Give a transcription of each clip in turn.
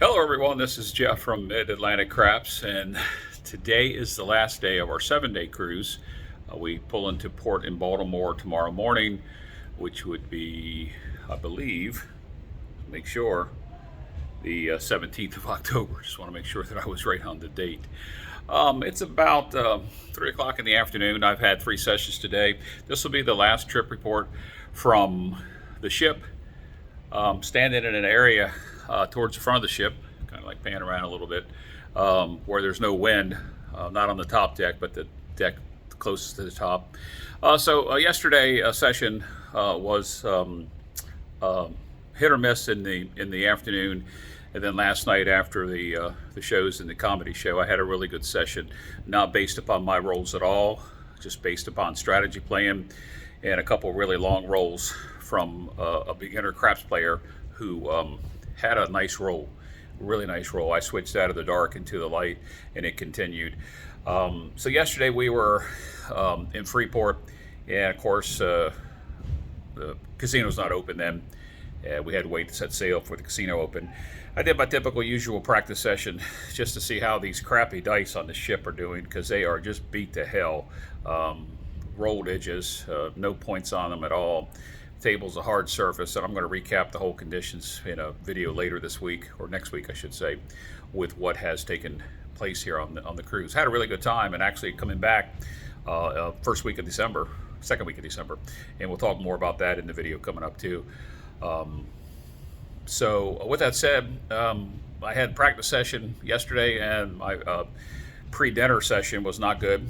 Hello, everyone. This is Jeff from Mid-Atlantic Craps, and today is the last day of our 7-day cruise. We pull into port in Baltimore tomorrow morning, which would be, I believe, make sure, the 17th of October. Just want to make sure that I was right on the date. It's about 3 o'clock in the afternoon. I've had 3 sessions today. This will be the last trip report from the ship. Standing in an area towards the front of the ship, kind of like pan around a little bit, where there's no wind, not on the top deck, but the deck closest to the top. So yesterday session was hit or miss in the afternoon, and then last night after the shows and the comedy show, I had a really good session, not based upon my rolls at all, just based upon strategy playing and a couple really long rolls from a beginner craps player who had a nice roll, really nice roll. I switched out of the dark into the light, and it continued. So yesterday we were in Freeport, and of course the casino's not open then. We had to wait to set sail for the casino open. I did my typical usual practice session just to see how these crappy dice on the ship are doing, because they are just beat to hell. Rolled edges, no points on them at all. Table's a hard surface, and I'm going to recap the whole conditions in a video later this week, or next week I should say, with what has taken place here on the cruise. Had a really good time, and actually coming back first week of December, second week of December, and we'll talk more about that in the video coming up too. So with that said, I had practice session yesterday, and my pre-dinner session was not good.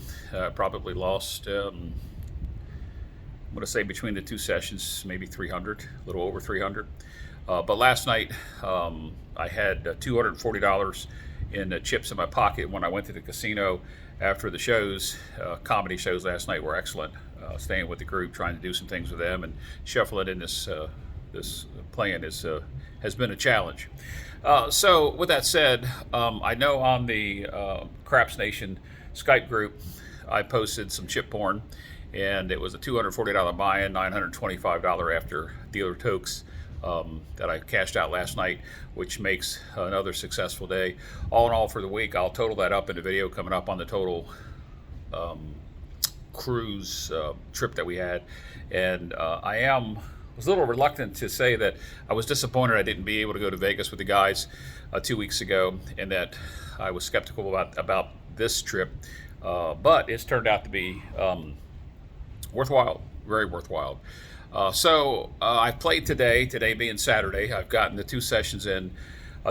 Probably lost, I'm going to say between the two sessions, maybe 300, a little over 300. But last night, I had $240 in chips in my pocket when I went to the casino after the shows. Comedy shows last night were excellent. Staying with the group, trying to do some things with them, and shuffling in this playing has been a challenge. So with that said, I know on the Craps Nation Skype group, I posted some chip porn, and it was a $240 buy-in, $925 after dealer tokes that I cashed out last night, which makes another successful day. All in all for the week, I'll total that up in the video coming up on the total cruise trip that we had. And I was a little reluctant to say that I was disappointed I didn't be able to go to Vegas with the guys 2 weeks ago, and that I was skeptical about this trip. But it's turned out to be worthwhile, very worthwhile. So I played today being Saturday. I've gotten the 2 sessions in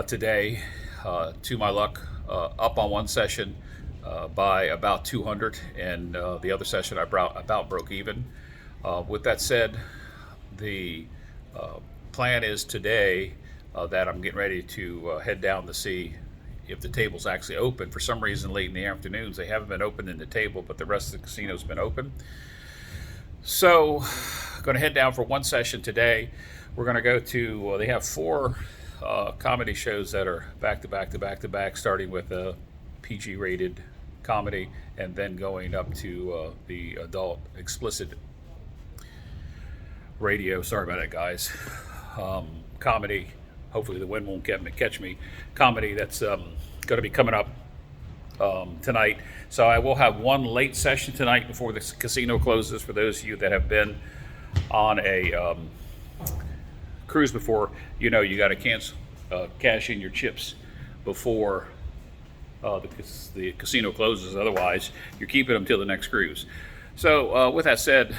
today, to my luck, up on one session by about 200, and the other session I about broke even. With that said, the plan is today that I'm getting ready to head down to see if the table's actually open. For some reason late in the afternoons they haven't been open in the table, but the rest of the casino's been open. So I'm going to head down for one session today. We're going to go to, they have 4 comedy shows that are back to back to back to back, starting with a PG rated comedy and then going up to the adult explicit radio. Sorry about that, guys. Comedy, hopefully the wind won't catch me. Comedy that's going to be coming up tonight. So I will have one late session tonight before the casino closes. For those of you that have been on a cruise before, you know you got to cash in your chips before the casino closes. Otherwise, you're keeping them till the next cruise. So with that said,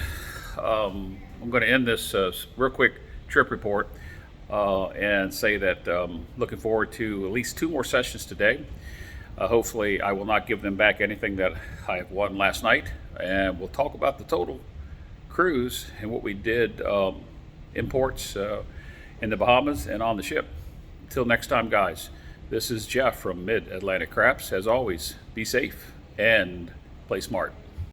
I'm going to end this real quick trip report and say that looking forward to at least 2 more sessions today. Hopefully I will not give them back anything that I have won last night, and we'll talk about the total cruise and what we did in ports in the Bahamas and on the ship. Until next time, guys, this is Jeff from Mid-Atlantic Craps. As always, be safe and play smart.